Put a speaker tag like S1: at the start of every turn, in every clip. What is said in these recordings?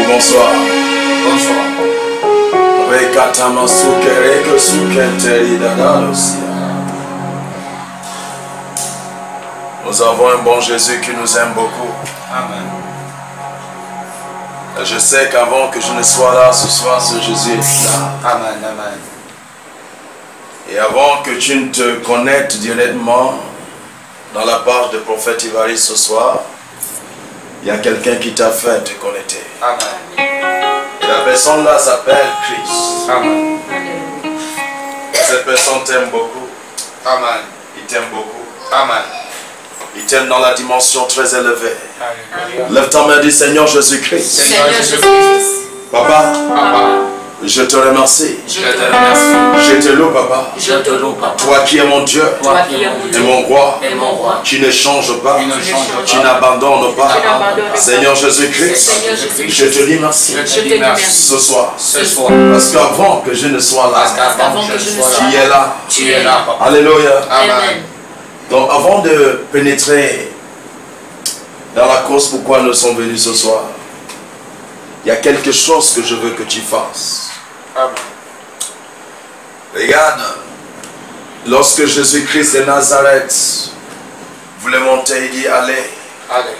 S1: bonsoir.
S2: Bonsoir.
S1: Nous avons un bon Jésus qui nous aime beaucoup.
S2: Amen.
S1: Je sais qu'avant que je ne sois là ce soir, ce Jésus est là.
S2: Amen. Amen.
S1: Et avant que tu ne te connectes directement dans la page de prophète Ivari ce soir, il y a quelqu'un qui t'a fait te connecter.
S2: Amen.
S1: Et la personne là s'appelle Christ.
S2: Amen.
S1: Cette personne t'aime beaucoup.
S2: Amen.
S1: Il t'aime beaucoup.
S2: Amen.
S1: Il t'aime dans la dimension très élevée.
S2: Alléluia.
S1: Lève ta main et dis Seigneur Jésus-Christ.
S2: Seigneur Jésus-Christ.
S1: Papa,
S2: Papa,
S1: je te remercie.
S2: je te remercie.
S1: Je te loue, Papa.
S2: Je te loue, Papa.
S1: Toi qui es mon Dieu
S2: Toi qui es mon
S1: et
S2: Dieu
S1: mon roi,
S2: et mon roi,
S1: qui ne change pas,
S2: qui ne change
S1: qui
S2: pas,
S1: n'abandonne pas.
S2: qui n'abandonne pas.
S1: Seigneur Jésus-Christ,
S2: Seigneur Jésus-Christ,
S1: je te dis merci
S2: je te dis merci
S1: ce soir.
S2: ce soir.
S1: Parce qu'avant que je ne sois
S2: Parce
S1: là,
S2: qu'avant que je ne sois
S1: tu
S2: là,
S1: es là.
S2: tu es là, Papa.
S1: Alléluia.
S2: Amen.
S1: Donc avant de pénétrer dans la cause pourquoi nous sommes venus ce soir, il y a quelque chose que je veux que tu fasses.
S2: Amen.
S1: Regarde, lorsque Jésus-Christ de Nazareth voulait monter, il dit allez,
S2: Allez.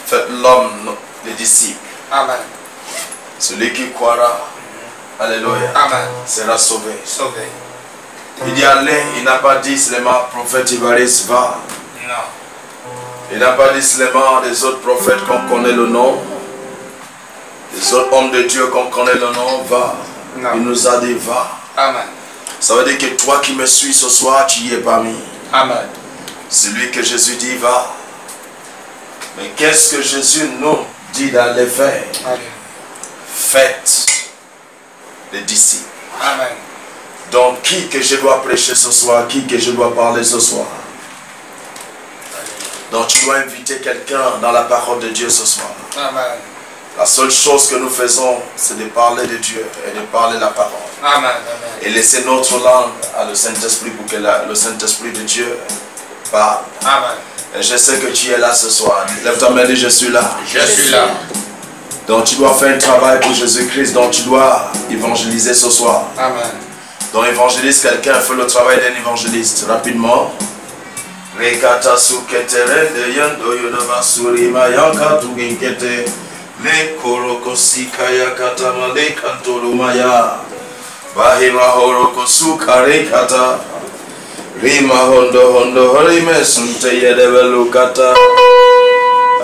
S1: faites l'homme les disciples.
S2: Amen.
S1: Celui qui croira, alléluia,
S2: Amen.
S1: sera sauvé.
S2: Sauvé.
S1: Il dit allez, il n'a pas dit seulement prophète Ivaris va.
S2: Non.
S1: Il n'a pas dit seulement des autres prophètes qu'on connaît le nom. Des autres hommes de Dieu qu'on connaît le nom, va.
S2: Non.
S1: Il nous a dit va.
S2: Amen.
S1: Ça veut dire que toi qui me suis ce soir, tu y es parmi.
S2: Amen.
S1: Celui que Jésus dit va. Mais qu'est-ce que Jésus nous dit d'aller faire?
S2: Allez.
S1: Faites les disciples.
S2: Amen.
S1: Donc qui que je dois prêcher ce soir? Qui que je dois parler ce soir? Donc tu dois inviter quelqu'un dans la parole de Dieu ce soir.
S2: Amen.
S1: La seule chose que nous faisons, c'est de parler de Dieu et de parler la parole.
S2: Amen. Amen.
S1: Et laisser notre langue à le Saint-Esprit pour que le Saint-Esprit de Dieu parle.
S2: Amen.
S1: Et je sais que tu es là ce soir. Lève ta main et dis je suis là.
S2: Je suis là.
S1: Donc tu dois faire un travail pour Jésus-Christ. Donc tu dois évangéliser ce soir.
S2: Amen.
S1: Donc évangélise quelqu'un, fais le travail d'un évangéliste rapidement. Rekata suketere de yando yodava surima yakatu ginkete le koroko sikaya katama le kantorumaya bahima horoko sukare kata rima hondo horime sunte yedevelu kata.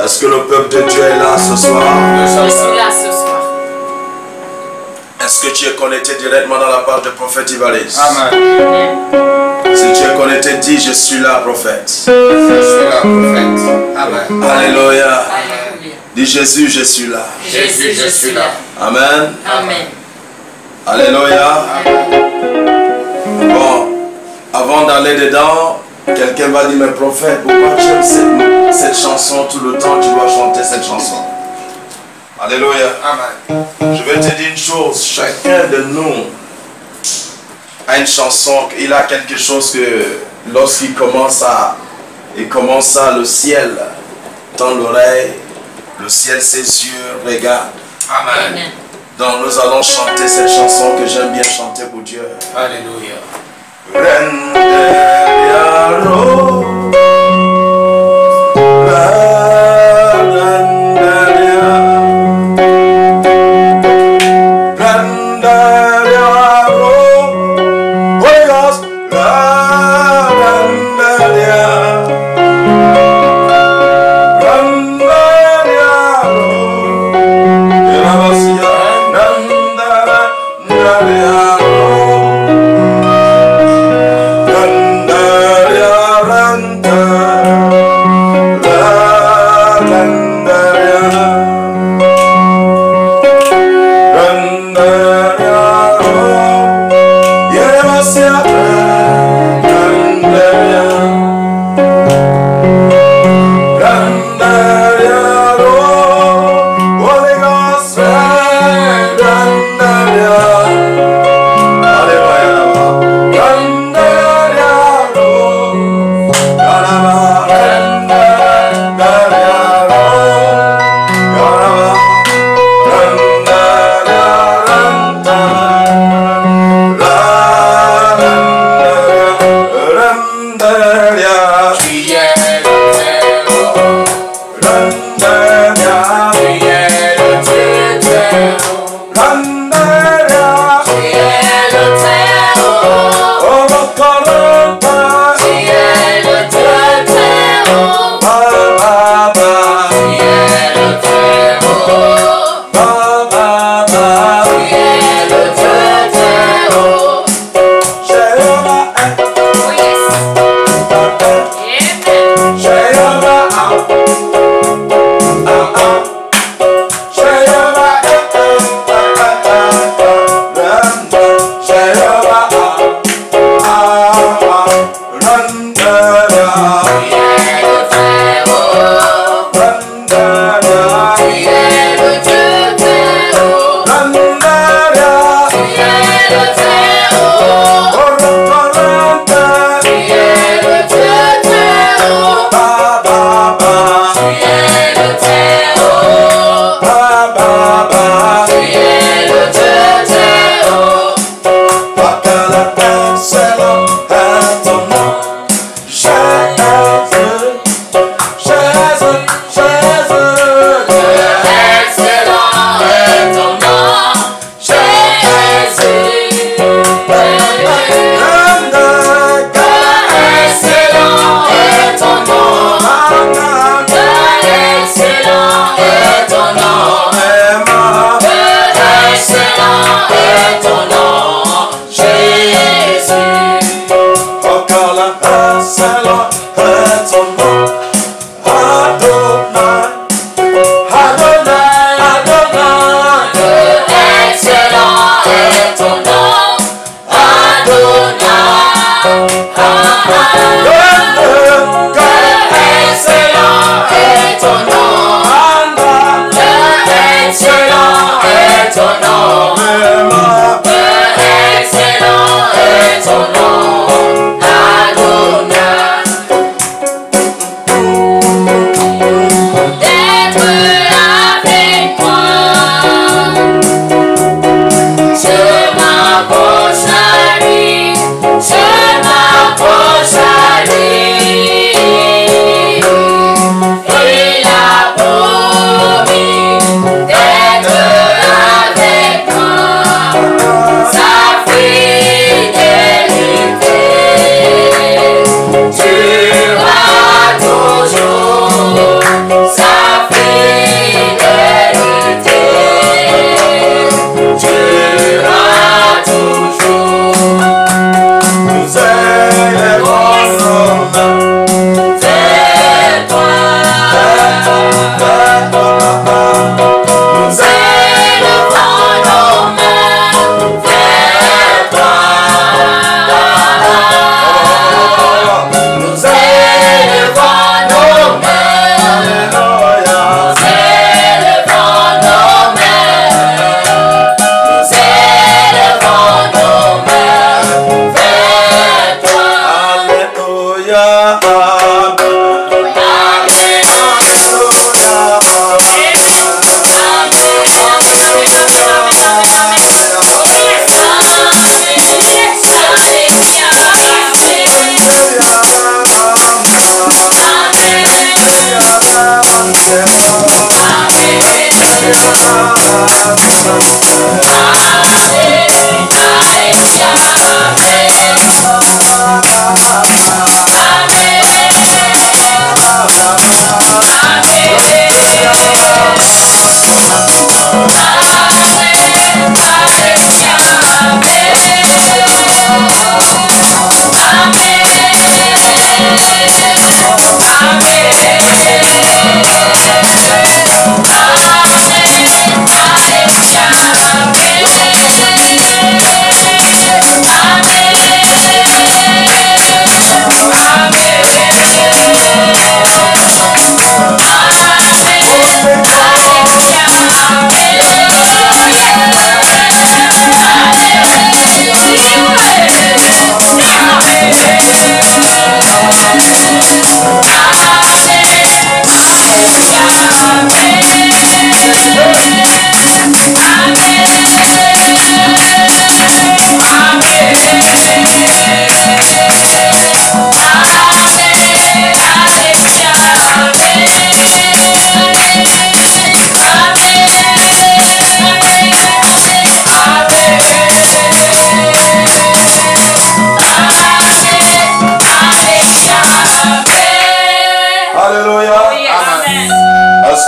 S1: Est-ce que le peuple de Dieu est là ce soir?
S2: Je suis là ce soir.
S1: Est-ce que tu es connecté directement dans la page de prophète Ivaris?
S2: Amen.
S1: Si tu es connecté, dis je suis là, prophète.
S2: Je suis là, prophète. Amen.
S1: Alléluia.
S2: Alléluia.
S1: Dis Jésus, je suis là.
S2: Jésus, je suis là.
S1: Amen.
S2: Amen.
S1: Alléluia. Bon, avant d'aller dedans, quelqu'un va dire, mais prophète, pourquoi tu aimes cette chanson tout le temps? Tu dois chanter cette chanson. Alléluia.
S2: Amen.
S1: Je vais te dire une chose, chacun de nous a une chanson, il a quelque chose que lorsqu'il commence à le ciel tend l'oreille, le ciel ses yeux regarde.
S2: Amen.
S1: Donc nous allons chanter cette chanson que j'aime bien chanter pour Dieu.
S2: Alléluia.
S1: Run,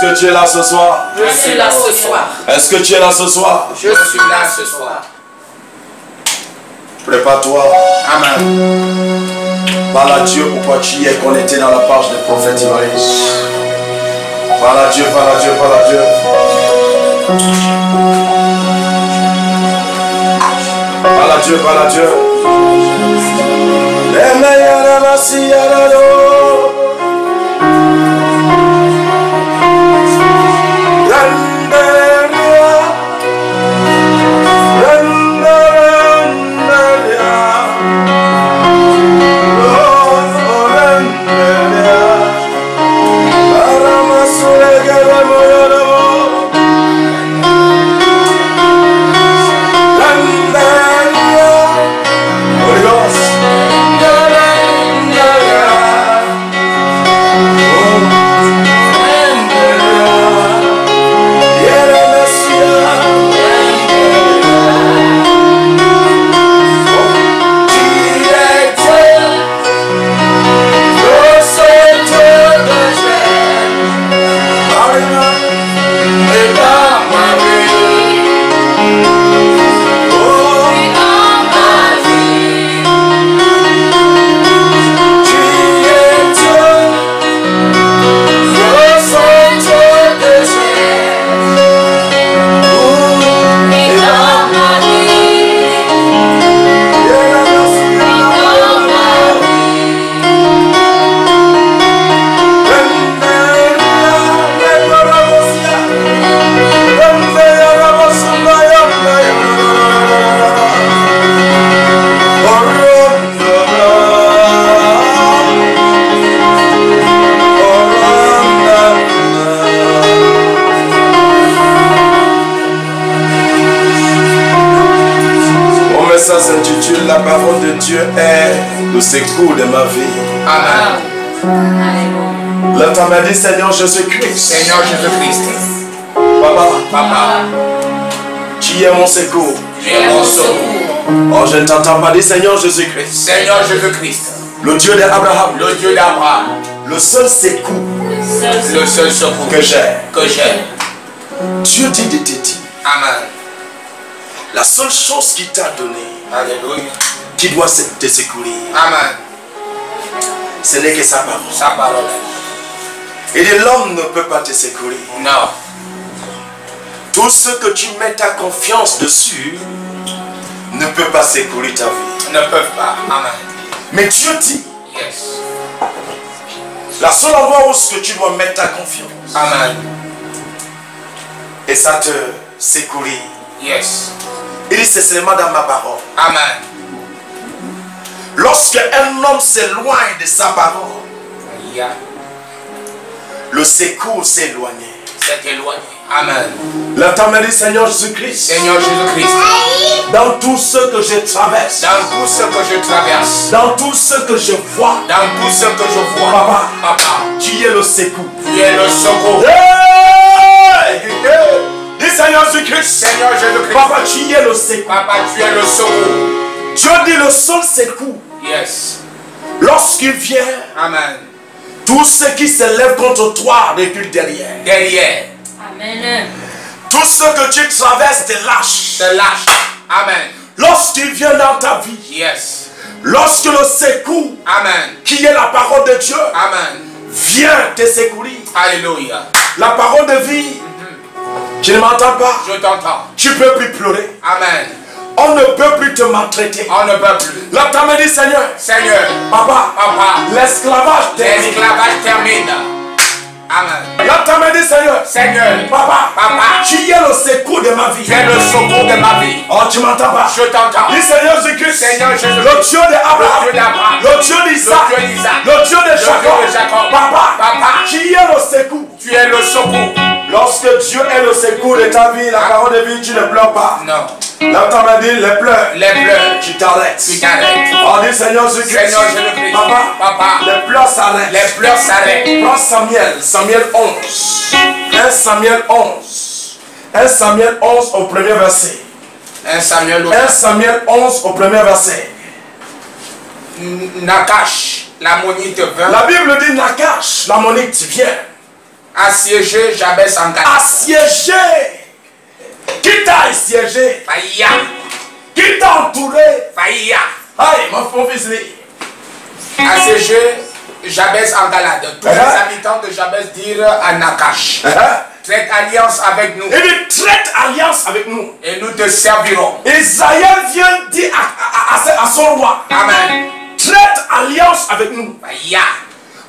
S1: Est-ce que tu es là ce soir?
S2: Je suis là ce soir.
S1: Est-ce que tu es là ce soir?
S2: Je suis là ce soir.
S1: Prépare-toi.
S2: Amen.
S1: Parle à Dieu pourquoi tu y es connecté dans la page des prophètes Ivaris. Parle à Dieu, parle à Dieu, parle à Dieu. Parle à Dieu, parle à Dieu. Ça s'intitule La parole de Dieu est le secours de ma vie.
S2: Amen.
S1: Le temps m'a dit Seigneur Jésus-Christ.
S2: Seigneur Jésus-Christ.
S1: Papa, tu es mon secours.
S2: Tu es mon secours.
S1: Oh, je ne t'entends pas dire Seigneur Jésus-Christ.
S2: Seigneur Jésus-Christ.
S1: Le Dieu d'Abraham.
S2: Le Dieu d'Abraham.
S1: Le seul secours.
S2: Le seul secours
S1: que j'ai. Dieu dit de te dire.
S2: Amen.
S1: La seule chose qu'il t'a donné,
S2: Alléluia,
S1: qui doit te secourir,
S2: amen,
S1: ce n'est que sa parole.
S2: Sa parole.
S1: Et l'homme ne peut pas te secourir.
S2: Non.
S1: Tout ce que tu mets ta confiance dessus ne peut pas secourir ta vie.
S2: Ne peuvent pas. Amen.
S1: Mais Dieu dit,
S2: Yes.
S1: la seule endroit où ce que tu dois mettre ta confiance,
S2: Amen.
S1: et ça te secourir.
S2: Yes.
S1: Il dit c'est seulement dans ma parole.
S2: Amen.
S1: Lorsque un homme s'éloigne de sa parole,
S2: Yeah.
S1: le secours s'est éloigné.
S2: C'est éloigné. Amen.
S1: Le temps me dit Seigneur Jésus-Christ.
S2: Seigneur Jésus-Christ.
S1: Dans tout ce que je traverse.
S2: Dans tout ce que je traverse.
S1: Dans tout ce que je vois.
S2: Dans tout ce que je vois.
S1: Papa. Tu es le secours.
S2: Tu es le secours.
S1: Hey! Jésus-Christ.
S2: Seigneur Jésus-Christ.
S1: Papa, tu es le secours.
S2: Papa, tu es le secours.
S1: Dieu dit le seul secours.
S2: Yes.
S1: Lorsqu'il vient,
S2: Amen.
S1: tous ceux qui se lèvent contre toi reculent derrière.
S2: Derrière.
S3: Amen.
S1: Tout ce que tu traverses te lâche.
S2: Te lâche. Amen.
S1: Lorsqu'il vient dans ta vie,
S2: Yes.
S1: lorsque le secours,
S2: Amen.
S1: qui est la parole de Dieu,
S2: Amen.
S1: vient te secourir,
S2: Alléluia.
S1: la parole de vie, tu ne m'entends pas,
S2: Je t'entends.
S1: tu ne peux plus pleurer.
S2: Amen.
S1: On ne peut plus te maltraiter.
S2: On ne peut plus.
S1: Là, tu me dit, Seigneur,
S2: Seigneur.
S1: papa,
S2: Papa.
S1: l'esclavage termine.
S2: L'esclavage termine. Amen.
S1: Là, tu me dit, Seigneur,
S2: Seigneur.
S1: papa,
S2: Papa.
S1: tu es le secours de ma vie.
S2: Tu es le secours de ma vie.
S1: Oh, tu m'entends pas?
S2: Je t'entends.
S1: Dis Seigneur Jésus-Christ,
S2: Seigneur Jésus-Christ.
S1: le Dieu d'Abraham,
S2: Le Dieu d'Abraham.
S1: le Dieu d'Isaac,
S2: Le Dieu d'Isaac.
S1: le Dieu de Jacob.
S2: de Jacob.
S1: Papa,
S2: Papa.
S1: tu es le secours.
S2: Tu es le secours.
S1: Lorsque Dieu est le secours de ta vie, la parole de vie, tu ne pleures pas.
S2: Non.
S1: Là, tu m'as dit les pleurs.
S2: Les pleurs.
S1: Tu t'arrêtes.
S2: Tu t'arrêtes.
S1: Oh, dis Seigneur Jésus-Christ.
S2: Seigneur Jésus-Christ.
S1: Papa,
S2: Papa.
S1: les pleurs s'arrêtent.
S2: Les pleurs s'arrêtent.
S1: Prends Samuel 11. 1 Samuel 11. 1 Samuel 11 au premier verset.
S2: 1 Samuel
S1: 1 Samuel 11 au premier verset.
S2: Nakash, l'ammonite vint.
S1: La Bible dit Nakash, l'ammonite vient.
S2: Assiéger Jabès en Galade.
S1: Assiégé. Qui t'a assiégé?
S2: Faïa.
S1: Qui t'a entouré?
S2: Faïa.
S1: Aïe, mon fils dit.
S2: Assiéger Jabès en Galade. Tous les habitants de Jabès dirent à Nakash. Traite alliance avec nous.
S1: Il dit traite alliance avec nous.
S2: Et nous te servirons.
S1: Israël vient dire à son roi.
S2: Amen.
S1: Traite alliance avec nous.
S2: Faïa.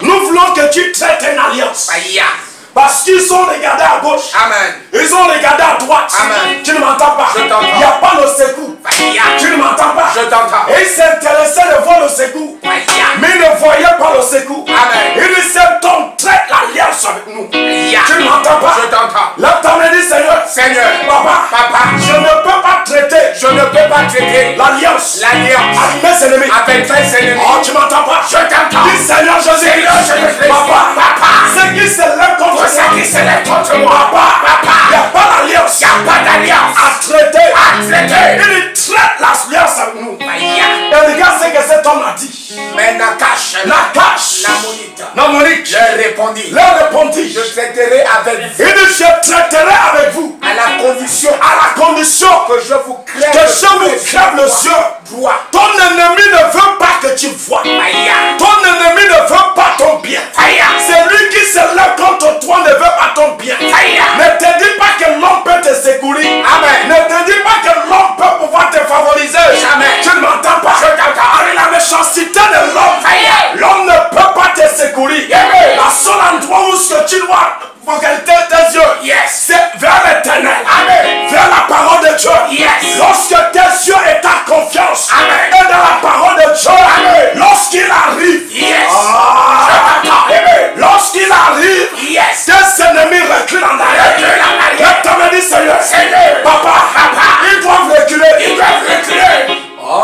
S1: Nous voulons que tu traites une alliance.
S2: Faïa.
S1: Parce qu'ils ont regardé à gauche.
S2: Amen.
S1: Ils ont regardé à droite.
S2: Amen.
S1: Tu ne m'entends pas.
S2: Je t'entends.
S1: Il n'y a pas le secours.
S2: Faïa.
S1: Tu ne m'entends pas.
S2: Je t'entends.
S1: Et ils s'intéressaient de voir le secours.
S2: Faïa.
S1: Mais ils ne voyaient pas le secours.
S2: Amen.
S1: Il dit cet homme traite l'alliance avec nous.
S2: Faïa.
S1: Tu ne m'entends pas.
S2: Je t'entends.
S1: Là, tu m'as dit Seigneur.
S2: Seigneur.
S1: Papa.
S2: Papa.
S1: Je ne peux pas traiter.
S2: Je ne peux pas traiter
S1: L'alliance.
S2: l'alliance
S1: Avec mes ennemis.
S2: avec tes ennemis.
S1: Oh, tu m'entends pas.
S2: Je t'entends.
S1: Dis Seigneur Jésus.
S2: Seigneur Jésus-Christ.
S1: Papa.
S2: Papa.
S1: Ceux qui se lèvent contre
S2: Pour ceux qui se lèvent contre moi.
S1: Papa.
S2: Papa.
S1: Il n'y a pas d'alliance.
S2: Il n'y a pas d'alliance
S1: À traiter.
S2: à traiter.
S1: Il traite l'alliance avec nous.
S2: Faïa.
S1: Et regarde ce que cet homme a dit.
S2: Mais Nakash,
S1: Nakash.
S2: l'ammonite,
S1: L'ammonite.
S2: leur répondit.
S1: Leur répondit.
S2: Je traiterai avec vous
S1: Il dit je traiterai avec vous.
S2: à la condition
S1: À la condition
S2: que je vous crève
S1: que je vous crève le yeux.
S2: droit.
S1: Ton ennemi ne veut pas que tu vois.
S2: Faïa.
S1: Ton ennemi ne veut pas ton bien.
S2: Faïa.
S1: Celui qui se lève contre toi ne veut pas ton bien.
S2: Faïa.
S1: Ne te dis pas que l'homme peut te secourir.
S2: Amen.
S1: Ne te dis pas que l'homme peut pouvoir te favoriser.
S2: Jamais.
S1: Tu ne m'entends pas.
S2: Je t'entends.
S1: Avec la méchanceté de l'homme,
S2: Faïa.
S1: l'homme ne peut pas te secourir.
S2: Amen.
S1: La seule endroit où ce que tu dois focaliser tes yeux,
S2: Yes.
S1: c'est vers l'éternel.
S2: Amen.
S1: Vers la parole de Dieu.
S2: Yes.
S1: Lorsque tes yeux et ta confiance
S2: Amen.
S1: est dans la parole de Dieu,
S2: Amen.
S1: lorsqu'il arrive,
S2: Yes.
S1: ah,
S2: Je t'entends. Amen.
S1: lorsqu'il arrive,
S2: Yes.
S1: tes ennemis reculent en arrière.
S2: Reculent en arrière.
S1: Là, tu me dis, Seigneur,
S2: Seigneur.
S1: papa,
S2: Papa.
S1: ils doivent reculer.
S2: Ils doivent reculer.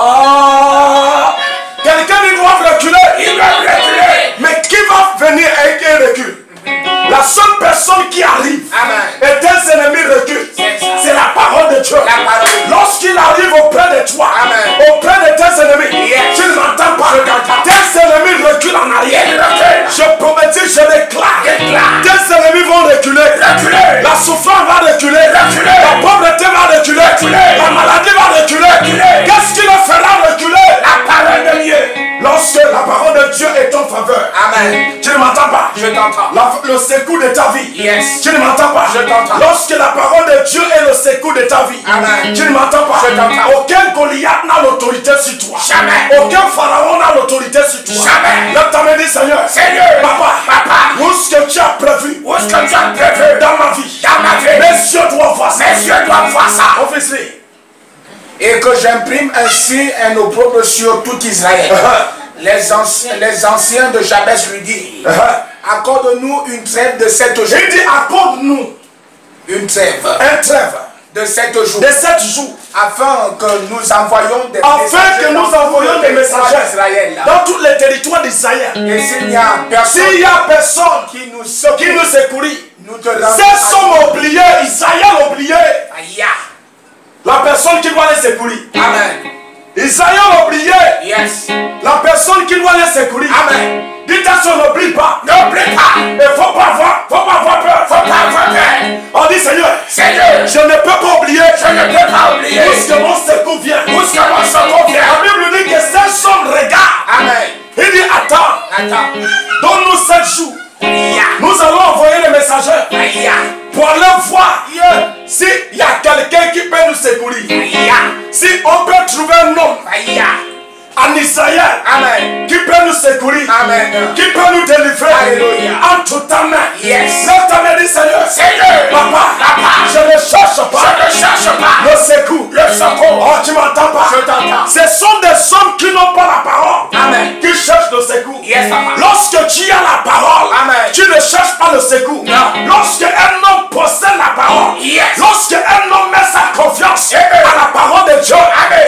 S1: Ah, quelqu'un ils doivent reculer.
S2: Ils doivent reculer.
S1: Mais qui va venir et qui recule? La seule personne qui arrive
S2: Amen.
S1: et tes ennemis reculent,
S2: C'est ça.
S1: c'est la parole de Dieu.
S2: La parole de Dieu.
S1: Lorsqu'il arrive auprès de toi,
S2: Amen.
S1: auprès de tes ennemis,
S2: Yes.
S1: tu ne m'entends pas.
S2: Je t'entends.
S1: Tes ennemis reculent en arrière.
S2: Ils reculent.
S1: Je prophétise, je déclare.
S2: Déclare.
S1: Tes ennemis vont reculer.
S2: Reculer.
S1: La souffrance va reculer.
S2: Reculer.
S1: La pauvreté va reculer.
S2: Reculer.
S1: La maladie va reculer.
S2: Reculer.
S1: Qu'est-ce qui le fera reculer?
S2: La parole de Dieu.
S1: Lorsque la parole de Dieu est en faveur.
S2: Amen.
S1: Tu ne m'entends pas.
S2: Je t'entends.
S1: Le secours de ta vie.
S2: Yes.
S1: Tu ne m'entends pas.
S2: Je t'entends.
S1: Lorsque la parole de Dieu est le secours de ta vie.
S2: Amen.
S1: Tu ne m'entends pas.
S2: Je t'entends.
S1: Aucun Goliath n'a l'autorité sur toi.
S2: Jamais.
S1: Aucun pharaon n'a l'autorité sur toi.
S2: Jamais.
S1: Là, tu me dit, Seigneur.
S2: Seigneur.
S1: Papa.
S2: Papa.
S1: Où est-ce que tu as prévu?
S2: Où est-ce que tu as prévu
S1: Dans ma vie.
S2: dans ma vie?
S1: Mes yeux doivent voir ça.
S2: Mes yeux doivent voir ça.
S1: Officier.
S2: Et que j'imprime ainsi un opprobre sur tout Israël. Les anciens de Jabès lui disent, accorde-nous une trêve de 7 jours.
S1: Il dit, accorde-nous
S2: Une trêve
S1: un trêve
S2: de 7 jours.
S1: de 7 jours.
S2: Afin que nous envoyions des
S1: Afin que nous envoyions des messagers
S2: d'Israël.
S1: dans tous les territoires d'Israël.
S2: Et s'il n'y a personne
S1: S'il y a personne
S2: qui nous secoue,
S1: qui nous secourit,
S2: nous te rendons
S1: ces sommes oubliées, Israël oublié, personne qui doit les secourir.
S2: Amen.
S1: Dites attention, n'oublie pas.
S2: N'oublie pas.
S1: Il ne faut pas avoir peur.
S2: Faut pas avoir peur.
S1: On dit Seigneur, je ne peux pas oublier.
S2: Je ne peux pas oublier.
S1: Où est-ce que mon secours vient?
S2: Où est-ce que mon secours vient?
S1: La Bible dit que ces hommes regardent.
S2: Amen.
S1: Il dit attends. Donne-nous 7 jours. Nous allons envoyer les messagers pour aller voir s'il y a quelqu'un qui peut nous secourir. Si on peut trouver un homme en Israël qui peut nous secourir, qui peut nous délivrer entre ta main. Lève ta main, dis Seigneur, papa, je ne cherche pas le secours. Oh, tu m'entends pas?
S2: Je t'entends.
S1: Ce sont des hommes qui n'ont pas la parole, qui cherchent le secours. Lorsque tu as la parole, tu ne cherches pas le secours. Lorsque un homme possède la parole, lorsque un homme met sa confiance à la parole de Dieu,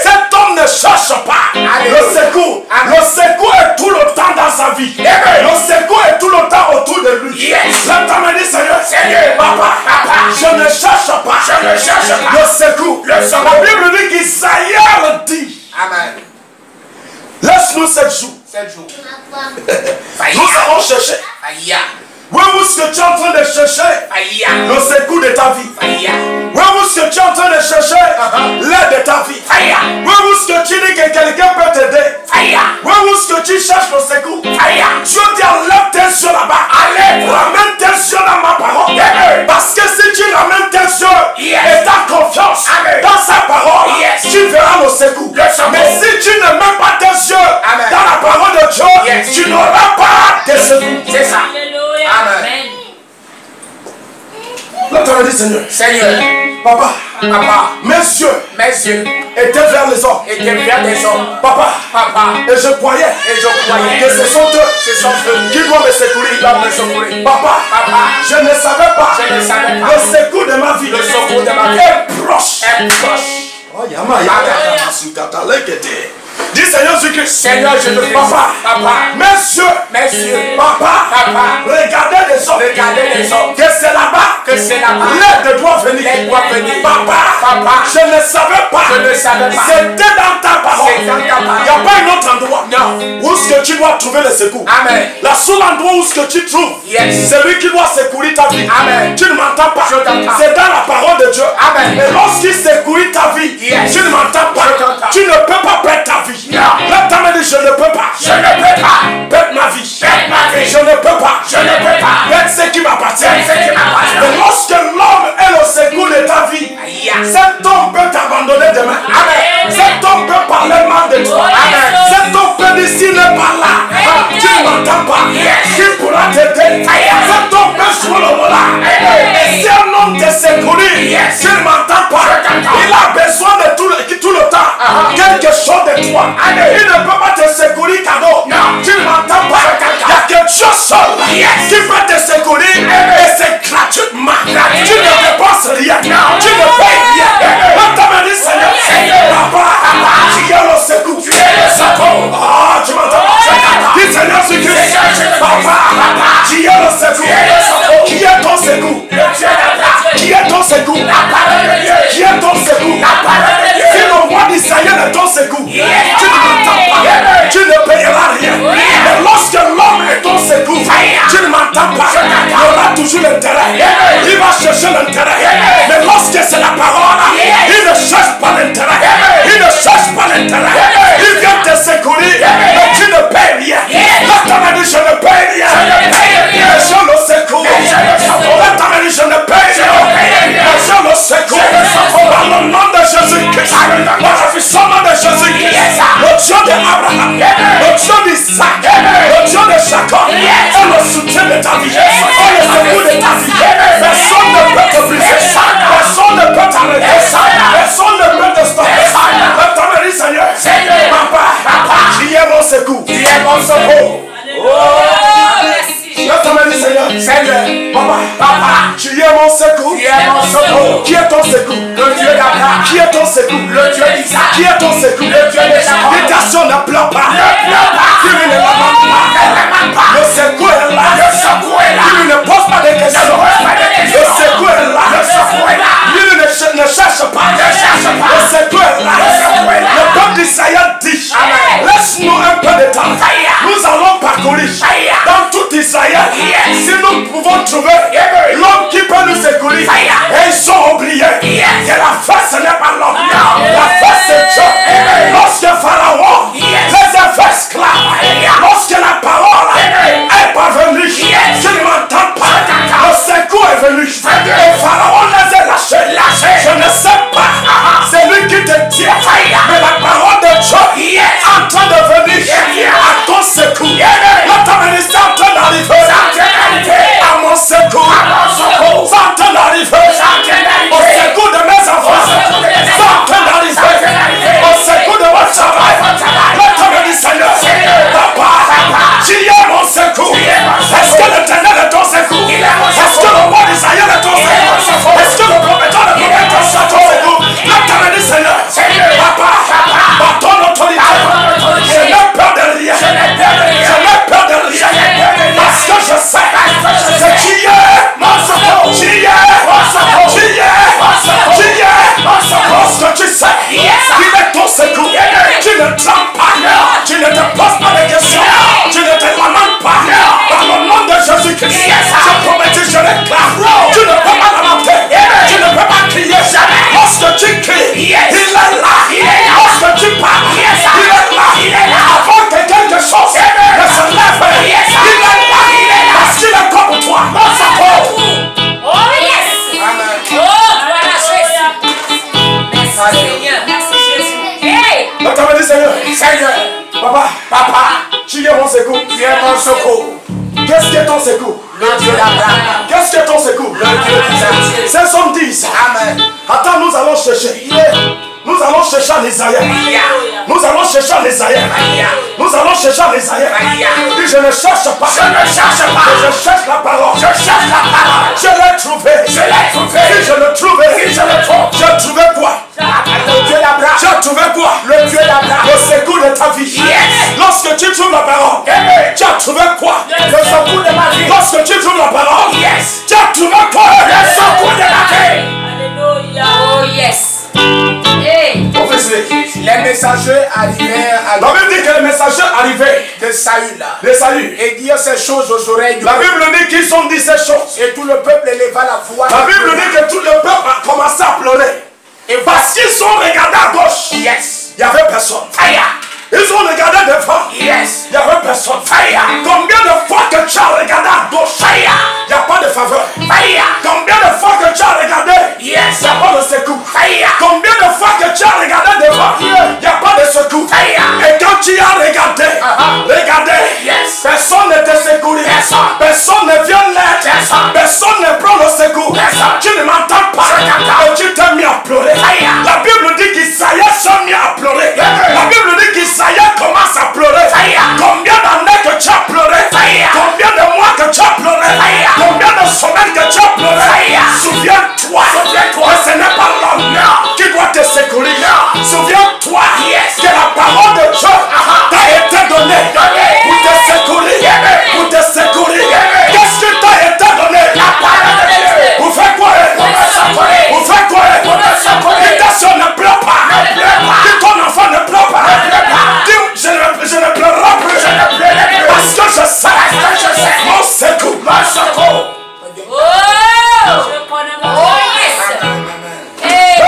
S1: cet homme ne cherche pas le secours. Le secours est tout le temps dans sa vie. Le secours est tout le temps autour de lui. Lève ta main, dis Seigneur, papa, je ne cherche pas le secours. La Bible dit qu'Isaïe dit, laisse-nous 7 jours. Nous allons chercher. Où est-ce que tu es en train de chercher le secours de ta vie? Où est-ce que tu es en train de chercher l'aide de ta vie? Où est-ce que tu dis que quelqu'un peut t'aider? Où est-ce que tu cherches le secours? Dieu dit enlève tes yeux là-bas. Ramène tes yeux dans ma parole. Parce que si tu ramènes tes yeux et ta confiance dans sa parole, tu verras le secours. Mais si tu ne mets pas tes yeux dans la parole de Dieu, tu n'auras pas de secours.
S2: C'est ça.
S1: Amen. Là, tu as dit Seigneur, papa, mes yeux étaient vers les hommes. Papa, et je croyais que ce sont eux qui doivent me secourir. Papa, je ne savais pas le secours de ma vie est proche. Oh, dis Seigneur Jésus-Christ.
S2: Seigneur, je te prie.
S1: Papa, mes yeux, papa, regardez les hommes. Que c'est là-bas. L'aide doit venir. Papa, je ne savais pas. C'était dans ta parole. Il n'y a pas un autre endroit où est-ce que tu dois trouver le secours. La seule endroit où est-ce que tu trouves, c'est lui qui doit secourir ta vie. Tu ne m'entends pas. C'est dans la parole de Dieu. Et lorsqu'il secourit ta vie, tu ne m'entends pas. Tu ne peux pas perdre ta vie. Là, ta main dit, je ne peux pas. Perdre ma vie. Je ne peux pas. Perdre ce qui m'appartient. Mais lorsque l'homme est le secours de ta vie, cet homme peut t'abandonner demain. Cet homme peut parler mal de toi. Cet homme peut dire, s'il n'est pas là, tu ne m'entends pas. Qui pourra t'aider? Cet homme peut jouer le rôle là. Et si un homme te secourit, tu ne m'entends pas. Il a besoin de tout le temps quelque chose de toi. Il ne peut pas te secourir cadeau. Tu ne m'entends pas. Il y a quelque chose seul qui peut te secourir et c'est gratuitement. Tu ne dépenses rien. Tu ne payes rien. Maintenant, dis Seigneur, papa, tu es le secours. Ah, tu m'entends? Dis Seigneur Jésus-Christ, papa, tu es le secours. Qui est ton secours? Qui est ton secours? Qui est ton secours? Si le roi d'Israël est ton secours, tu ne m'entends pas. Tu ne payeras rien. Mais lorsque l'homme est ton secours, tu ne m'entends pas. Il y aura toujours l'intérêt. Il va chercher l'intérêt. Mais lorsque c'est la parole, il ne cherche pas l'intérêt. Il ne cherche pas l'intérêt. Il vient te secourir, mais tu ne payes rien. Là, tu m'as dit, je ne paye rien. Mais je le secours. Là, tu m'as dit, je ne paye rien. Mais je le secours. Dans le nom de Jésus-Christ. Moi, je suis son nom de Jésus-Christ. Le Dieu d'Abraham, le Dieu d'Isaac, le Dieu de Jacob, est le soutien de ta vie, est le secours de ta vie. Personne ne peut te briser, personne ne peut t'arrêter, personne ne peut te stopper. Le temps me dit, Seigneur, papa, tu es mon secours. Tu es mon secours. Le temps me dit, Seigneur, papa, tu es mon secours. Qui est ton secours? Le Dieu d'Abraham. Qui est ton secours? Le Dieu d'Isaac. Qui est ton secours? Le Dieu de Jacob. L'irritation ne pleure pas. Tu ne l'aimes pas. Le secours est là. Tu ne poses pas de questions. Le secours est là. Lui ne cherche pas. Le secours est là. Le peuple d'Israël dit, laisse-nous un peu de temps. ne trembles pas. Tu ne te poses pas de questions. Tu ne te lamentes pas. Dans le nom de Jésus-Christ, je prophétise, je déclare. Tu ne peux pas lamenter. Tu ne peux pas crier. Lorsque tu cries, il est là. Lorsque tu parles, il est là. Avant que quelque chose ne se lève, il est là. Parce qu'il est comme toi.
S3: Oh yes.
S2: Amen.
S3: Oh, voilà Jésus. Merci Seigneur. Merci Jésus. Hey.
S1: L'autre dit Seigneur.
S2: Seigneur,
S1: Papa, tu es mon secours.
S2: tu es mon secours.
S1: Qu'est-ce que ton secours?
S2: Le Dieu d'Abraham.
S1: Qu'est-ce que ton secours?
S2: Le Dieu d'Isaac.
S1: Ces hommes disent.
S2: Amen.
S1: Attends, nous allons chercher. Nous allons chercher en Isaïe. Nous allons chercher en Isaïe. Nous allons chercher en Isaïe. Dis, je ne cherche pas.
S2: Je ne cherche pas.
S1: Je cherche la parole.
S2: Je cherche la parole.
S1: Je l'ai trouvé.
S2: Je l'ai trouvé.
S1: Si je le trouvais.
S2: Si je le trouve.
S1: J'ai trouvé quoi?
S2: Le Dieu d'Abraham.
S1: J'ai trouvé quoi?
S2: Le Dieu d'Abraham.
S1: Le secours de ta vie.
S2: Yes.
S1: Lorsque tu trouves la parole, tu as trouvé quoi?
S2: Le secours de ma vie.
S1: Lorsque tu trouves la parole,
S2: Yes.
S1: tu as trouvé quoi?
S2: Le secours de ma vie.
S3: Alléluia. Oh yes. Hey.
S1: Professeur,
S2: Les messagers arrivèrent à
S1: la Bible dit que les messagers arrivaient
S2: de Saül
S1: de salut.
S2: et dirent ces choses aux oreilles du
S1: La
S2: peuple.
S1: Bible dit qu'ils ont dit ces choses.
S2: Et tout le peuple éleva la voix.
S1: La Bible dit que tout le peuple a commencé à pleurer. Et parce qu'ils ont regardé à gauche,
S2: Yes.
S1: il n'y avait personne.
S2: Fire.
S1: Ils ont regardé devant,
S2: Yes.
S1: il n'y avait personne.
S2: Fire.
S1: Combien de fois que tu as regardé à gauche,
S2: Fire.
S1: il n'y a pas de faveur.
S2: Fire.
S1: Combien de fois que tu as regardé,
S2: Yes.
S1: il n'y a pas de secours.
S2: Fire.
S1: Combien de fois que tu as regardé devant, il n'y a pas de secours.
S2: Fire.
S1: Et quand tu as regardé, regardez,
S2: Yes.
S1: personne ne te secoue. Personne ne vient l'aide. Personne ne prend le secours. Tu ne m'entends pas. Et tu t'es mis à pleurer. La Bible dit qu'Isaïe s'est mis à pleurer. La Bible dit qu'Isaïe commence à pleurer. Combien d'années que tu as pleuré? Combien de mois que tu as pleuré? Combien de semaines que tu as pleuré? Souviens-toi que ce n'est pas l'homme qui doit te secourir. Souviens-toi que la parole de Dieu t'a été donnée pour te secourir. Pour te secourir. Qu'est-ce qui t'a été donné?
S2: La parole de Dieu.
S1: Vous faites quoi? Vous faites quoi? Dis ta soeur ne pleure pas. Dis ton enfant ne pleure pas. Dis je ne pleurerai plus. Parce que je sais mon secours.
S2: Mon secours.
S3: Oh. Je connais mon. Oh yes. Hey.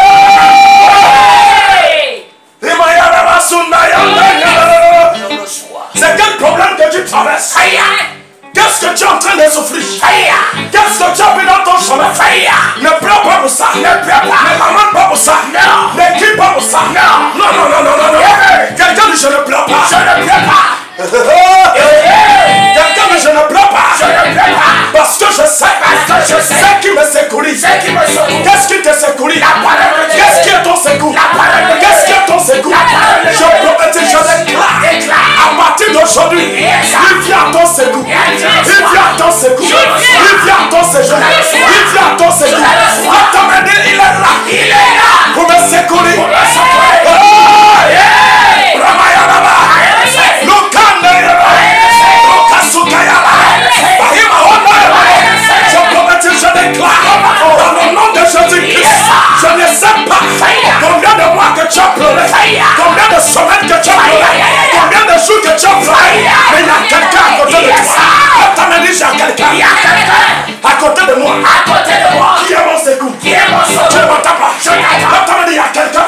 S1: C'est quel problème que tu traverses? Qu'est-ce que tu es en train de souffrir? Qu'est-ce que tu as vu dans ton chemin? Ne pleure pas pour ça. Ne lamente pas pour ça. Ne crie pas pour ça. Non. Quelqu'un dit je ne pleure pas. Quelqu'un dit je ne pleure pas. Parce que je sais ce qui me sécurise. Qu'est-ce qui te sécurise? Qu'est-ce qui est ton secours? Qu'est-ce qui est ton secours? Je prophétise, je déclare. À partir d'aujourd'hui, il vient à ton secours. Il vient à ton secours. Il vient à ton séjour. Il vient à ton séjour. Attends, il est là. Pour me secourir. Je prophétise, je déclare dans le nom de Jésus-Christ. Je ne sais pas combien de mois que tu as pleuré, combien de semaines que tu as pleuré, combien de jours que tu as pleuré, mais il y a quelqu'un à côté de toi. Attends, il y a quelqu'un à côté de moi. Qui est mon secours? Tu ne m'entends pas. Attends, il y a quelqu'un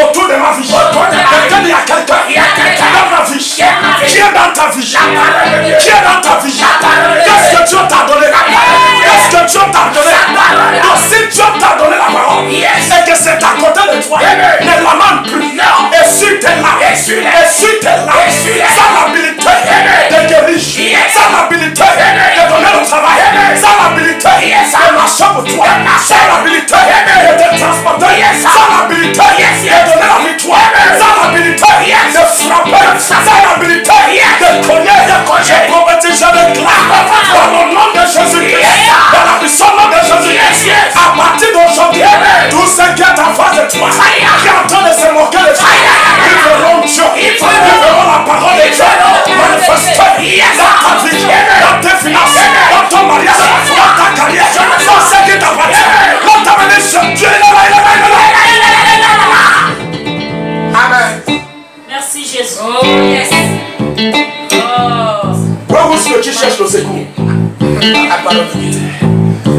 S1: autour de ma vie. Quelqu'un, il y a quelqu'un dans ma vie. Qui est dans ta vie? Qui est dans ta vie? Qu'est-ce que Dieu t'a donné? Qu'est-ce que Dieu t'a donné? Donc si Dieu t'a donné la parole et que c'est à côté de toi, ne lamente plus. Essuie tes larmes. Essuie tes larmes. Ça l'habilité de guérir. Ça l'habilité de donner le travail. Ça l'habilité de marcher pour toi. Ça l'habilité de te transporter. Ça l'habilité de donner la victoire. Ça l'habilité de frapper. Ça l'habilité de cogner. Je prophétise, je déclare dans le nom de Jésus-Christ, dans la puissance de Jésus-Christ, à partir d'aujourd'hui,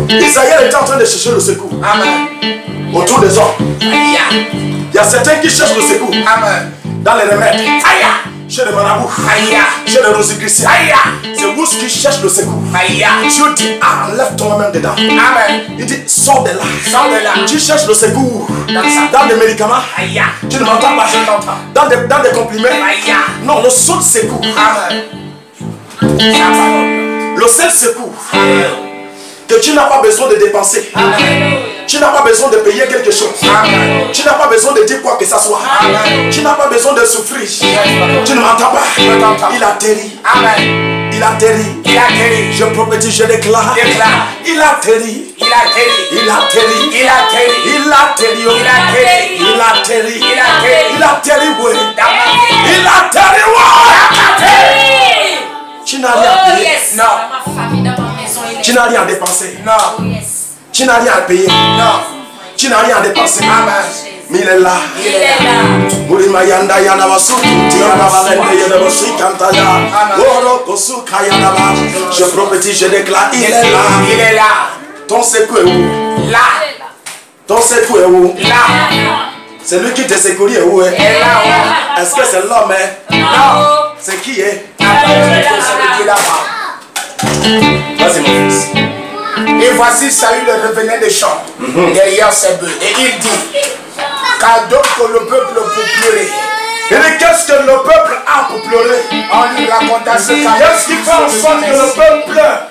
S1: Isaïe était en train de chercher le secours.
S2: Amen.
S1: Autour des hommes.
S2: Aïe.
S1: Il y a certains qui cherchent le secours.
S2: Amen.
S1: Dans les remèdes.
S2: Aïe.
S1: Chez les marabouts.
S2: Aïe.
S1: Chez les rosicruciens.
S2: Aïe.
S1: C'est vous qui cherchez le secours.
S2: Aïe.
S1: Dieu dit, enlève toi-même dedans.
S2: Amen.
S1: Il dit, sors de là.
S2: Sors de là.
S1: Tu cherches le secours
S2: Dans
S1: des médicaments.
S2: Aïe.
S1: Tu ne m'entends pas.
S2: Je t'entends.
S1: Dans des compliments.
S2: Aïe.
S1: Non, le seul secours.
S2: Amen.
S1: Le seul secours.
S2: Amen.
S1: Que tu n'as pas besoin de dépenser.
S2: Amen.
S1: Tu n'as pas besoin de payer quelque chose.
S2: Amen.
S1: Tu n'as pas besoin de dire quoi que ça soit.
S2: Amen.
S1: Tu n'as pas besoin de souffrir. Tu ne m'entends pas.
S2: Je t'entends.
S1: Il atterrit.
S2: Amen.
S1: Il atterrit.
S2: Il atterrit.
S1: Je prophétise, je déclare.
S2: Déclare.
S1: Il atterrit.
S2: Il atterrit.
S1: Il atterrit.
S2: Il atterrit.
S1: Il atterrit.
S2: Il atterrit.
S1: Il atterrit.
S2: Il atterrit.
S1: Il atterrit, oui.
S2: Dans ma vie.
S1: Il atterrit, oui. Tu n'as rien à
S3: Oh
S1: payer.
S3: yes.
S2: Non.
S3: Dans ma famille, dans ma maison, il est.
S1: Tu n'as rien à dépenser.
S2: Non.
S3: Oh yes.
S1: Tu n'as rien à payer.
S2: Non.
S1: Tu n'as rien à dépenser.
S2: Amen.
S1: Mais il est là.
S3: Il est là.
S1: Murima yanda yana basuki tiana balende yana basikanta ya. Oro kosuka yana ba. Je prophétise, je déclare, il est là.
S2: Il est là.
S1: Ton secours est où?
S2: Là.
S1: Ton secours est où?
S2: Là.
S1: C'est lui qui te secoue est où?
S2: Il est là.
S1: Est-ce que c'est l'homme?
S2: Non.
S1: C'est qui est?
S2: Celui qui est là-bas.
S1: Vas-y mon fils.
S2: Et voici Saül revenait des champs derrière ses bœufs. Et il dit, car donc le peuple pour pleurer.
S1: Et qu'est-ce que le peuple a pour pleurer?
S2: On lui raconta ce qu'a
S1: Qu'est-ce qui fait en sorte que le peuple pleure?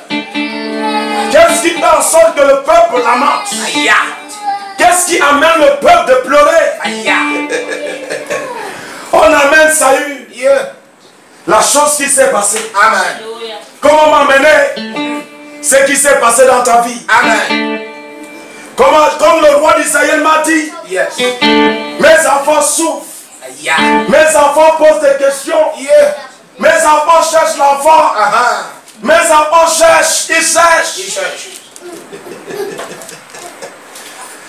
S1: Qu'est-ce qui fait en sorte que le peuple lamente?
S2: Aïe.
S1: Qu'est-ce qui amène le peuple de pleurer?
S2: Aïe.
S1: On amène Saül.
S2: Yeah.
S1: La chose qui s'est passée.
S2: Amen.
S1: Comment m'amener ce qui s'est passé dans ta vie?
S2: Amen.
S1: Comme le roi d'Israël m'a dit,
S2: Yes.
S1: mes enfants souffrent.
S2: Aïe.
S1: Mes enfants posent des questions.
S2: Yeah.
S1: Mes enfants cherchent l'enfant.
S2: Uh-huh.
S1: Mes enfants cherchent, ils cherchent.
S2: Il cherche.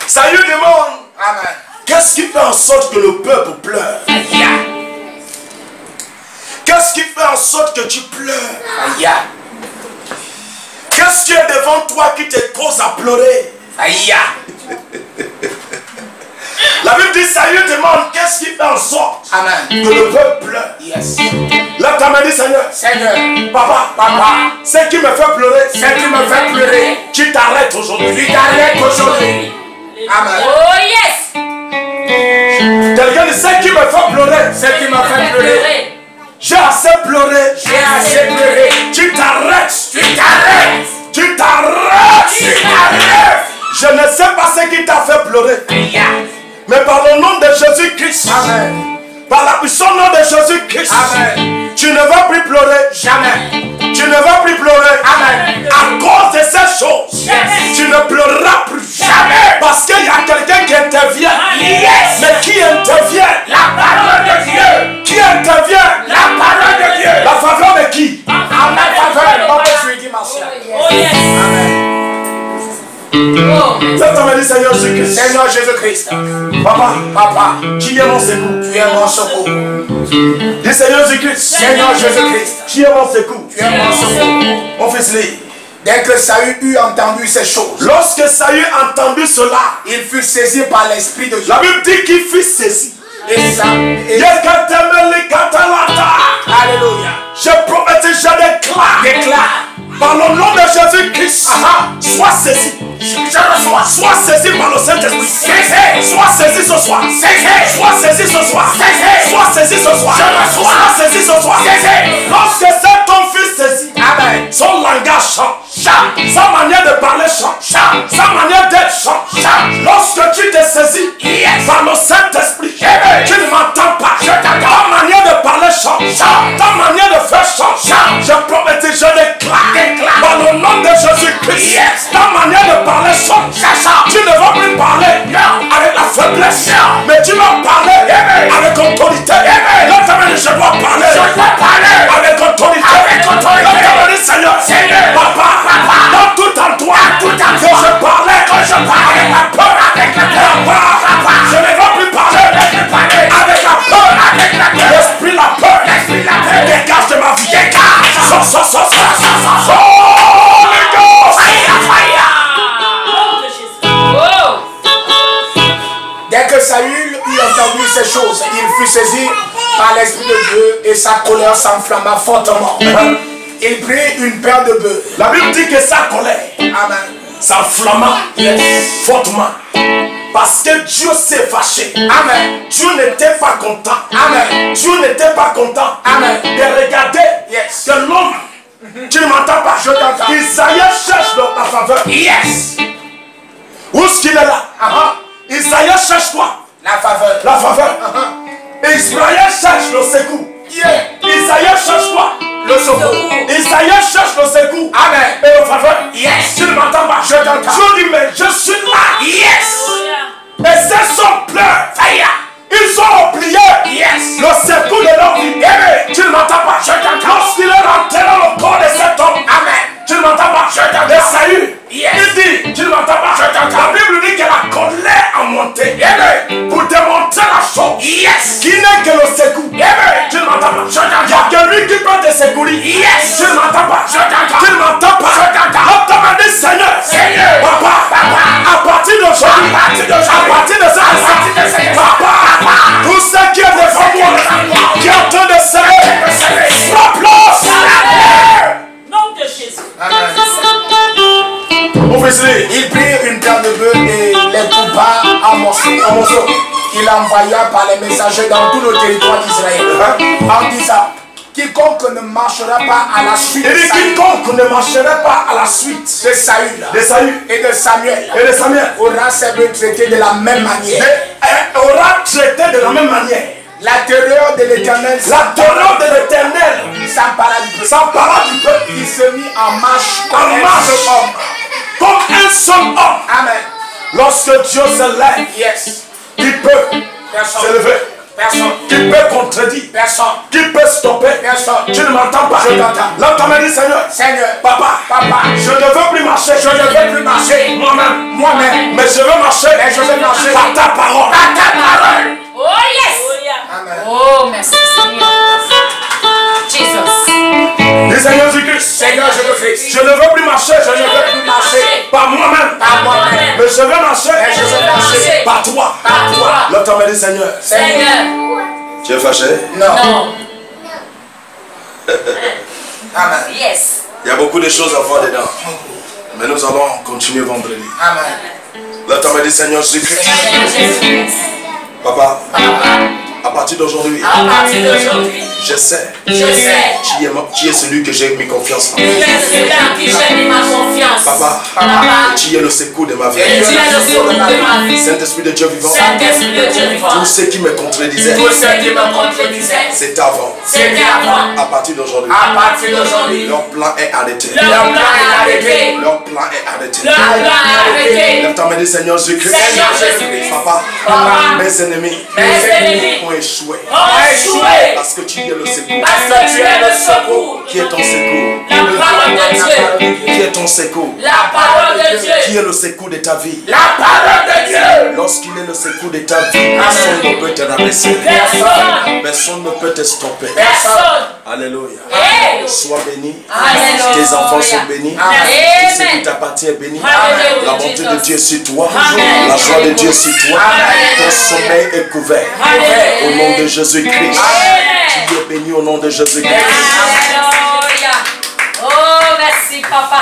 S1: Saül demande,
S2: Amen.
S1: qu'est-ce qui fait en sorte que le peuple pleure?
S2: Aïe.
S1: Qu'est-ce qui fait en sorte que tu pleures?
S2: Aïe.
S1: Qu'est-ce qui est devant toi qui te cause à pleurer?
S2: Aïe.
S1: La Bible dit, Saül demande, qu'est-ce qui fait en sorte
S2: Amen.
S1: que le peuple pleure?
S2: Yes.
S1: Lève ta main, dis Seigneur,
S2: Seigneur.
S1: papa, ce qui me fait pleurer,
S2: Ce qui me fait pleurer.
S1: tu t'arrêtes aujourd'hui.
S2: Tu t'arrêtes aujourd'hui. Amen.
S3: Oh yes.
S1: Quelqu'un dit, ce qui me fait pleurer,
S2: Ce qui me fait pleurer.
S1: j'ai assez pleuré.
S2: J'ai assez pleuré.
S1: Tu t'arrêtes.
S2: Tu t'arrêtes.
S1: Tu t'arrêtes.
S2: Tu t'arrêtes.
S1: Je ne sais pas ce qui t'a fait pleurer,
S2: Aïe.
S1: mais par le nom de Jésus-Christ,
S2: Amen.
S1: par la puissance nom de Jésus-Christ,
S2: Amen.
S1: tu ne vas plus pleurer.
S2: Jamais.
S1: Tu ne vas plus pleurer.
S2: Amen.
S1: À cause de ces choses,
S2: Yes.
S1: tu ne pleureras plus.
S2: Jamais.
S1: Parce qu'il y a quelqu'un qui intervient.
S2: Yes.
S1: Mais qui intervient?
S2: La parole de Dieu.
S1: Qui intervient?
S2: La parole de Dieu.
S1: La faveur de qui?
S2: En ma faveur. Papa, je lui dis merci.
S3: Oh yes.
S2: Amen.
S3: Oh.
S1: Lève ta main, dis Seigneur Jésus-Christ.
S2: Seigneur Jésus-Christ.
S1: Papa,
S2: Papa,
S1: tu es mon secours.
S2: tu es mon secours.
S1: Dis Seigneur Jésus-Christ.
S2: Seigneur Jésus-Christ.
S1: Tu es mon secours.
S2: Tu es mon secours.
S1: Mon fils lit.
S2: Dès que Saül eut entendu ces choses,
S1: Lorsque Saül a entendu cela,
S2: il fut saisi par l'Esprit de Dieu.
S1: la Bible dit qu'il fut saisi.
S2: Et ça, et-
S1: Yekatemeli katalata.
S2: Alléluia.
S1: Je prophétise, je déclare.
S2: Déclare.
S1: Par le nom de Jésus-Christ, sois saisi.
S2: Je reçois.
S1: Sois saisi par le Saint-Esprit.
S2: Saisi.
S1: Sois saisi ce soir.
S2: Saisi.
S1: Sois saisi ce soir.
S2: Saisi.
S1: Sois saisi ce soir.
S2: Je reçois.
S1: Sois saisi ce soir.
S2: Saisi.
S1: Lorsque cet homme fut saisi,
S2: Amen.
S1: son langage change. Sa manière de parler change. Sa manière d'être change. Lorsque tu t'es saisi
S2: Yes.
S1: par le Saint-Esprit,
S2: Amen.
S1: tu ne m'entends pas.
S2: Je t'entends.
S1: Ta manière de parler change. Ta manière de faire change. Je prophétise, je déclare.
S2: Déclare.
S1: Par le nom de Jésus-Christ,
S2: Yes.
S1: ta manière de parler change. Tu ne vas plus parler avec la faiblesse, mais tu vas parler avec autorité. Là, ta main, je dois parler.
S2: Je dois parler
S1: avec autorité.
S2: avec autorité.
S1: Là, ta main, Seigneur.
S2: Seigneur.
S1: Papa. Dans tout en toi.
S2: tout en
S1: Que
S2: toi.
S1: je parlais.
S2: Que je parlais.
S1: Avec la peur.
S2: Avec la peur.
S1: Papa. Je ne vais plus parler.
S2: Je ne vais plus parler.
S1: Avec la peur.
S2: Avec la peur.
S1: L'esprit, la peur.
S2: L'esprit, la peur.
S1: Dégage de ma vie.
S2: Dégage.
S1: Sors.
S2: Holy Ghost. Fire, fire. Dès que Saül eut entendu ces choses, il fut saisi par l'Esprit de Dieu et sa colère s'enflamma fortement. Il prit une paire de bœufs.
S1: La Bible dit que sa colère s'enflamma fortement. Parce que Dieu s'est fâché.
S2: Amen.
S1: Dieu n'était pas content.
S2: Amen.
S1: Dieu n'était pas content.
S2: Amen.
S1: De regarder que l'homme, tu ne m'entends pas,
S2: Je t'entends.
S1: Isaïe cherche la faveur.
S2: Yes.
S1: Où est-ce qu'il est là? Isaïe cherche quoi?
S2: La faveur.
S1: La faveur. Israël cherche le secours. Isaïe cherche quoi?
S2: Le secours.
S1: Isaïe cherche le secours.
S2: Amen.
S1: Et le faveur.
S2: Yes.
S1: Tu ne m'entends pas?
S2: Je t'entends.
S1: Dieu dit, mais je suis là.
S2: Yes.
S1: Et ces sont pleins.
S2: Fire.
S1: Ils ont oublié
S2: Yes.
S1: le secours de leur vie. Tu ne m'entends pas?
S2: Je t'entends.
S1: Lorsqu'il est rentré dans le corps de cet homme,
S2: Amen.
S1: tu ne m'entends pas?
S2: Je t'entends.
S1: De Saül.
S2: Yes.
S1: Il dit, tu ne m'entends pas?
S2: Je t'entends.
S1: La Bible dit que la colère a monté. Pour te montrer la chose.
S2: Yes.
S1: Qui n'est que le secours. Tu ne m'entends pas?
S2: Je t'entends.
S1: Il y a que lui qui peut te secourir.
S2: Yes.
S1: Tu ne m'entends pas?
S2: Je t'entends.
S1: Tu ne m'entends pas?
S2: Je t'entends.
S1: L'homme dit, Seigneur.
S2: Seigneur.
S1: Papa. À partir d'aujourd'hui.
S2: À partir d'aujourd'hui.
S1: À partir de ce
S2: partir de ce
S1: Papa. Tout ce qui est devant moi. Qui est en train de s'aimer. Sois place.
S3: Nom de Jésus.
S2: Il prit une paire de bœufs et les coupa en morceaux. Il envoya par les messagers dans tout le territoire d'Israël. En disant, quiconque ne marchera pas à la suite
S1: Il dit quiconque ne marcherait pas à la suite
S2: de Saül
S1: de Saül
S2: et de Samuel
S1: et de Samuel
S2: aura ses bœufs traités de la même manière.
S1: aura traité de la même manière.
S2: La terreur de l'Éternel
S1: La terreur de l'Éternel
S2: s'empara du peuple.
S1: s'empara du peuple.
S2: Il se mit en marche
S1: En marche. Comme un seul homme.
S2: Amen.
S1: Lorsque Dieu se lève,
S2: Yes.
S1: qui peut s'élever,
S2: Personne.
S1: qui peut contredire,
S2: Personne.
S1: qui peut stopper.
S2: Personne.
S1: Tu ne m'entends pas?
S2: Je t'entends.
S1: L'homme m'a dit, Seigneur,
S2: Seigneur.
S1: Papa,
S2: Je
S1: je ne veux plus marcher.
S2: Je ne veux plus marcher.
S1: Moi-même. Mais je veux marcher.
S2: Mais je veux marcher.
S1: Par ta parole.
S2: Par ta parole.
S3: Oh yes.
S2: Amen.
S3: Oh merci Seigneur. Jesus.
S1: Dis Seigneur Jésus-Christ.
S2: Seigneur Jésus-Christ.
S1: Je ne veux plus marcher.
S2: Je ne veux plus marcher
S1: Par moi-même.
S2: par moi-même.
S1: Mais je veux marcher.
S2: Mais je veux marcher
S1: Par toi.
S2: par toi.
S1: L'autre m'a dit, Seigneur,
S3: Seigneur.
S1: tu es fâché?
S2: Non.
S3: Non.
S2: Amen.
S3: Yes.
S1: Il y a beaucoup de choses à voir dedans. Mais nous allons continuer vendredi.
S2: Amen.
S1: L'autre m'a dit, Seigneur Jésus-Christ.
S3: Seigneur Jésus-Christ.
S1: Papa,
S3: Papa.
S1: à partir d'aujourd'hui,
S3: À partir d'aujourd'hui,
S1: je sais
S3: je sais.
S1: qui est celui que j'ai mis confiance en.
S3: Tu es celui en qui j'ai mis ma confiance.
S1: Papa,
S3: Papa.
S1: tu es le secours de ma vie.
S3: Et tu es le secours de ma vie.
S1: Saint-Esprit de Dieu vivant,
S3: Saint-Esprit de Dieu vivant.
S1: tout ce qui me contredisait,
S3: Tout ce qui me contredisait,
S1: c'était avant.
S3: c'était avant.
S1: À partir d'aujourd'hui,
S2: À partir d'aujourd'hui,
S1: leur plan est arrêté.
S3: Leur plan est arrêté.
S1: Leur plan est arrêté.
S3: Leur plan est arrêté.
S1: Lève-toi, mais dis, Seigneur Jésus-Christ.
S3: Seigneur Jésus-Christ.
S1: Papa,
S3: Papa.
S1: mes ennemis
S3: Mes ennemis
S1: ont échoué.
S3: ont échoué.
S1: Parce que tu es le secours.
S3: Parce que tu es le secours.
S1: Qui est ton secours?
S3: La parole de Dieu.
S1: Qui est ton secours?
S3: La parole de Dieu.
S1: Qui est le secours de ta vie?
S2: la parole de Dieu.
S1: Lorsqu'il est le secours de ta vie, personne ne peut te rabaisser.
S3: Personne.
S1: Personne ne peut te stopper.
S3: Personne.
S1: Alléluia.
S3: Hey.
S1: Sois béni.
S3: Alléluia.
S1: Tes enfants sont bénis.
S3: Amen.
S1: Tout ce qui t'appartient est béni.
S3: Alléluia.
S1: La bonté de Dieu sur toi.
S3: Amen.
S1: La joie de Dieu sur toi.
S3: Amen.
S1: Ton sommeil est couvert.
S3: Amen.
S1: Au nom de Jésus-Christ.
S3: Amen.
S1: Tu es béni au nom de Jésus-Christ.
S3: Alléluia. Oh, merci, papa.